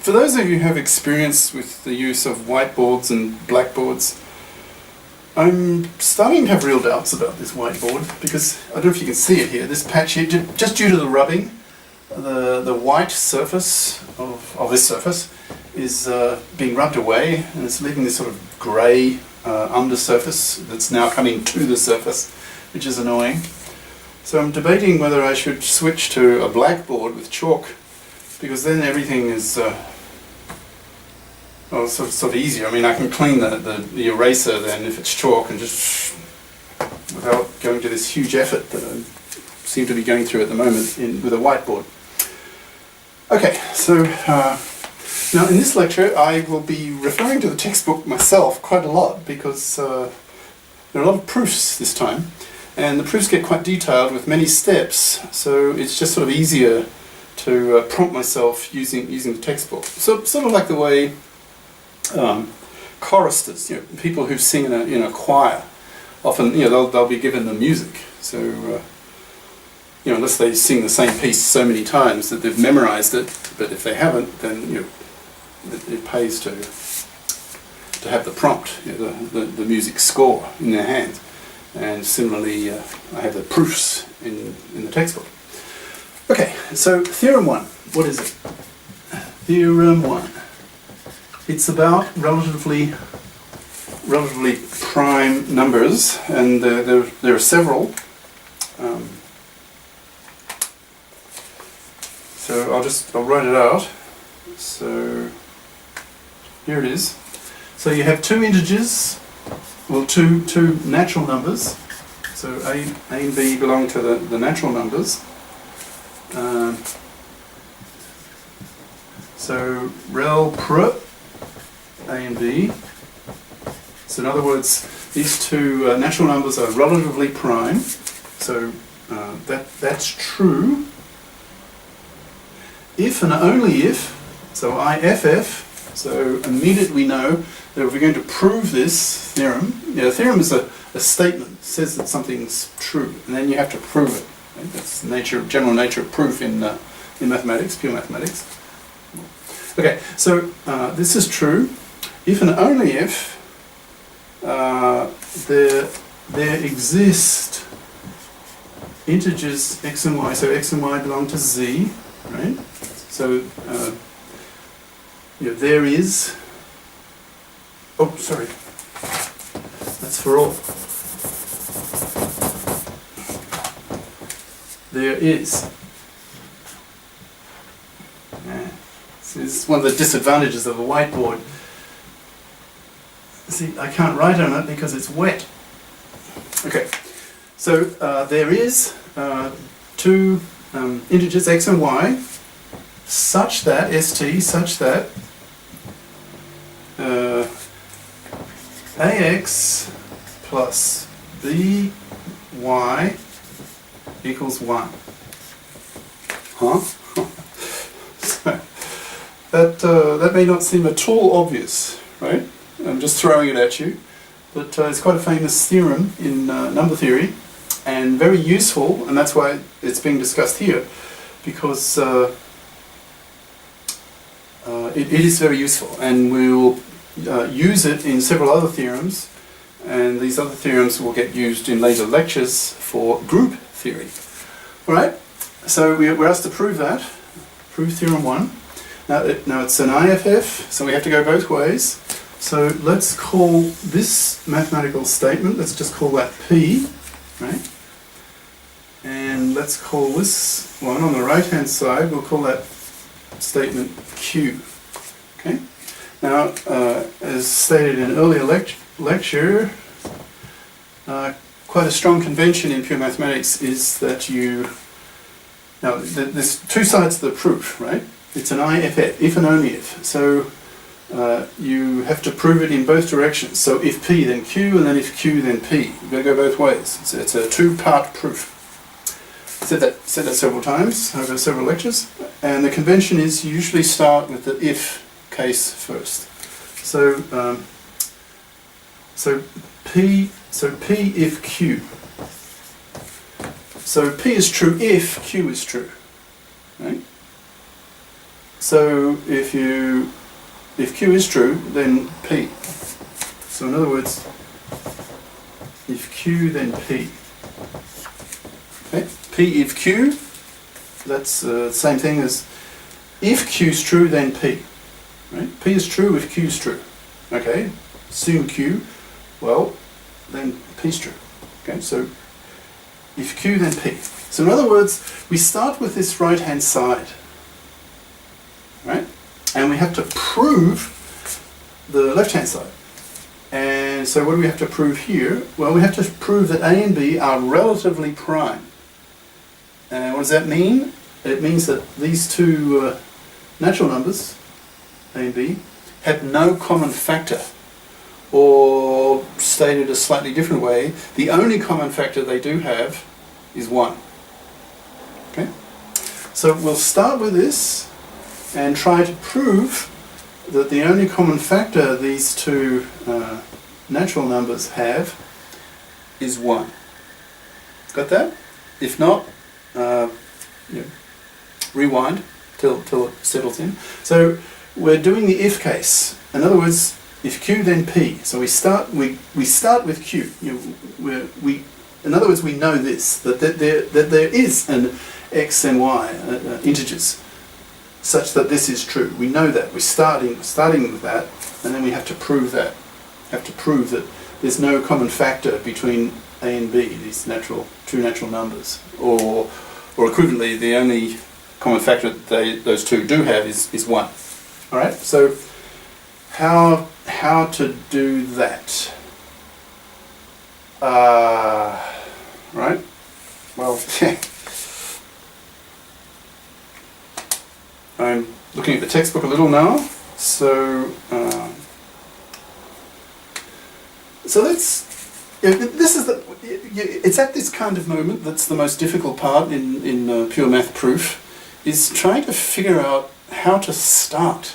For those of you who have experience with the use of whiteboards and blackboards, I'm starting to have real doubts about this whiteboard because I don't know if you can see it here, this patch here, just due to the rubbing, the white surface of this surface is being rubbed away, and it's leaving this sort of grey undersurface that's now coming to the surface, which is annoying. So I'm debating whether I should switch to a blackboard with chalk, because then everything is sort of easier. I mean, I can clean the eraser then if it's chalk, and just without going to this huge effort that I seem to be going through at the moment with a whiteboard. Okay, so now in this lecture I will be referring to the textbook myself quite a lot, because there are a lot of proofs this time, and the proofs get quite detailed with many steps, so it's just sort of easier to prompt myself using the textbook. So sort of like the way choristers, people who sing in a choir, often they'll be given the music. So unless they sing the same piece so many times that they've memorized it, but if they haven't, then it pays to have the prompt, the music score in their hands. And similarly, I have the proofs in the textbook. Okay, so theorem 1, what is it? Theorem 1. It's about relatively prime numbers, and there are several. So I'll write it out. So here it is. So you have two integers, well, two natural numbers. So A and B belong to the natural numbers. So rel pr A and B. So in other words, these two natural numbers are relatively prime. So that's true if and only if. So IFF. So immediately we know that if we're going to prove this theorem, a theorem is a statement. It says that something's true, and then you have to prove it. Right? That's the general nature of proof in mathematics, pure mathematics. Okay, so this is true if and only if there exist integers x and y. So x and y belong to z, right? So there is. Oh, sorry. That's for all. There is. This is one of the disadvantages of a whiteboard. See, I can't write on it because it's wet. Okay, so there is two integers x and y such that ax plus by equals 1. Huh? So that may not seem at all obvious, right? I'm just throwing it at you, but it's quite a famous theorem in number theory, and very useful, and that's why it's being discussed here, because it is very useful, and we will use it in several other theorems, and these other theorems will get used in later lectures for group theory. Alright, so we're asked to prove that, prove theorem 1. Now it's an IFF, so we have to go both ways. So let's call this mathematical statement, let's just call that P, right? And let's call this one on the right hand side, we'll call that statement Q. Okay? Now, as stated in an earlier lecture, quite a strong convention in pure mathematics is that there's two sides to the proof, right? It's an IFF, if and only if. So you have to prove it in both directions. So if P, then Q, and then if Q, then P. You've got to go both ways. It's a two-part proof. Said that several times over several lectures. And the convention is you usually start with the if case first. So P if Q. So P is true if Q is true, right? So if Q is true, then P. So in other words, if Q, then P. Okay? P if Q, that's the same thing as if Q is true, then P. Right? P is true if Q is true. Okay? Assume Q, well, then P is true. Okay? So if Q, then P. So in other words, we start with this right-hand side. Right? And we have to prove the left-hand side. And so what do we have to prove here? Well, we have to prove that A and B are relatively prime. And what does that mean? It means that these two natural numbers, A and B, have no common factor. Or stated a slightly different way, the only common factor they do have is 1. Okay? So we'll start with this and try to prove that the only common factor these two natural numbers have is 1. Got that? If not, rewind till it settles in. So we're doing the if case. In other words, if Q, then P. So we start with Q. In other words, we know this, that there is an x and y integers, such that this is true. We know that. We're starting with that, and then we have to prove that. Have to prove that there's no common factor between A and B, these two natural numbers, or equivalently, the only common factor that those two do have is 1. All right. So how to do that? Right. Well. I'm looking at the textbook a little now, so this is it's at this kind of moment that's the most difficult part in pure math proof, is trying to figure out how to start,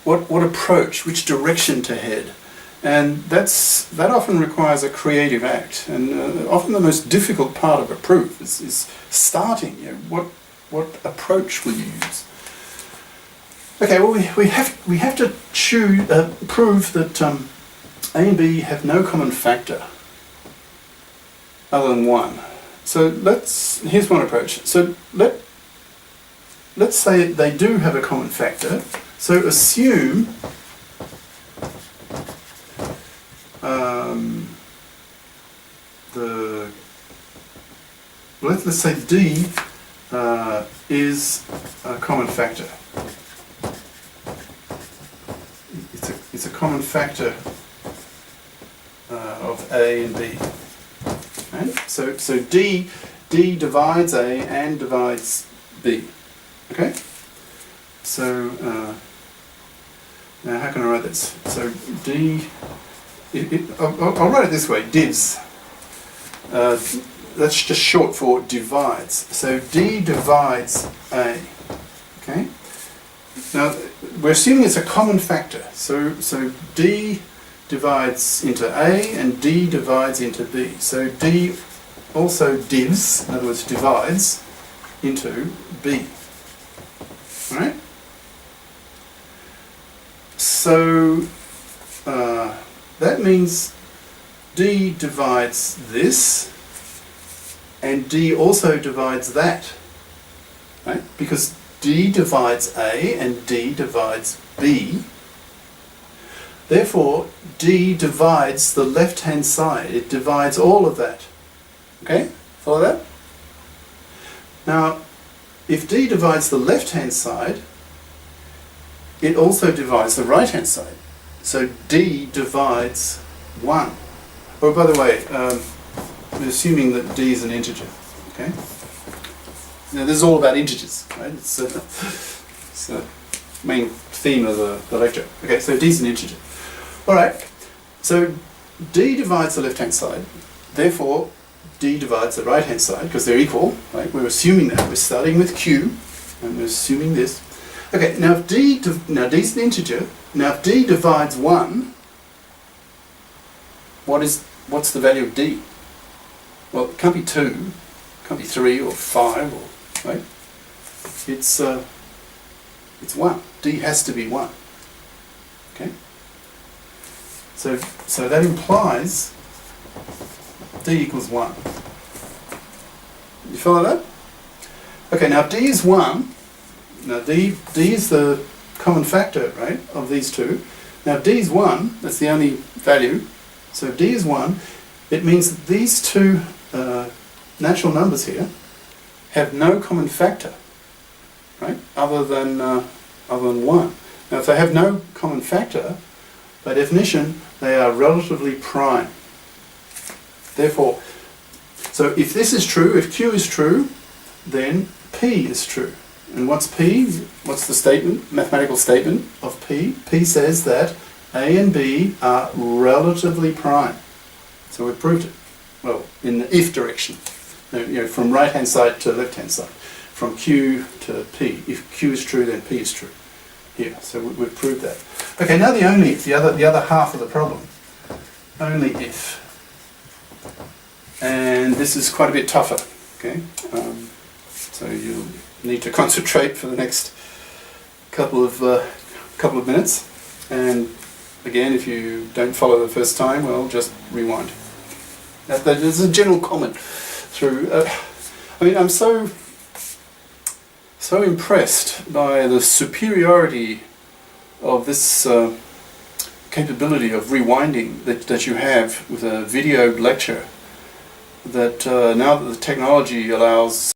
what approach, which direction to head, and that often requires a creative act, and often the most difficult part of a proof is starting. What approach will you use? Okay, well we have to prove that A and B have no common factor other than 1. So here's one approach. So let's say they do have a common factor. So assume let's say D is a common factor. It's a common factor of A and B. Right? So D divides A and divides B. Okay? So now how can I write this? So D, I'll write it this way, divs. That's just short for divides. So D divides A. Okay? Now we're assuming it's a common factor. So D divides into A and D divides into B. So D also divs, in other words divides, into B. Alright? So that means D divides this, and D also divides that, right? Because D divides A and D divides B. Therefore, D divides the left-hand side. It divides all of that. Okay? Follow that? Now, if D divides the left-hand side, it also divides the right-hand side. So D divides 1. Oh, by the way, we're assuming that D is an integer. Okay? Now, this is all about integers, right? It's the main theme of the lecture. Okay, so D is an integer. All right. So D divides the left-hand side. Therefore, D divides the right-hand side because they're equal. Right? We're assuming that. We're starting with Q, and we're assuming this. Okay. Now, if D is an integer. Now, if D divides 1, what's the value of D? Well, it can't be 2, it can't be 3 or 5, or right? It's It's 1. D has to be 1. Okay? So that implies D equals 1. You follow that? Okay, now D is 1. Now D is the common factor, right, of these two. Now if D is 1, that's the only value. So if D is 1, it means that these two natural numbers here have no common factor, right, other than 1. Now if they have no common factor, by definition, they are relatively prime. Therefore, so if this is true, if Q is true, then P is true. And what's P? What's the statement, mathematical statement of P? P says that A and B are relatively prime. So we've proved it. Well, in the if direction. From right-hand side to left-hand side. From Q to P. If Q is true, then P is true. Here, so we've proved that. Okay, now the only if, the other half of the problem. Only if. And this is quite a bit tougher. Okay, so you'll need to concentrate for the next couple of minutes. And again, if you don't follow the first time, well, just rewind. That is a general comment through. I mean, I'm so impressed by the superiority of this capability of rewinding that you have with a video lecture, that now that the technology allows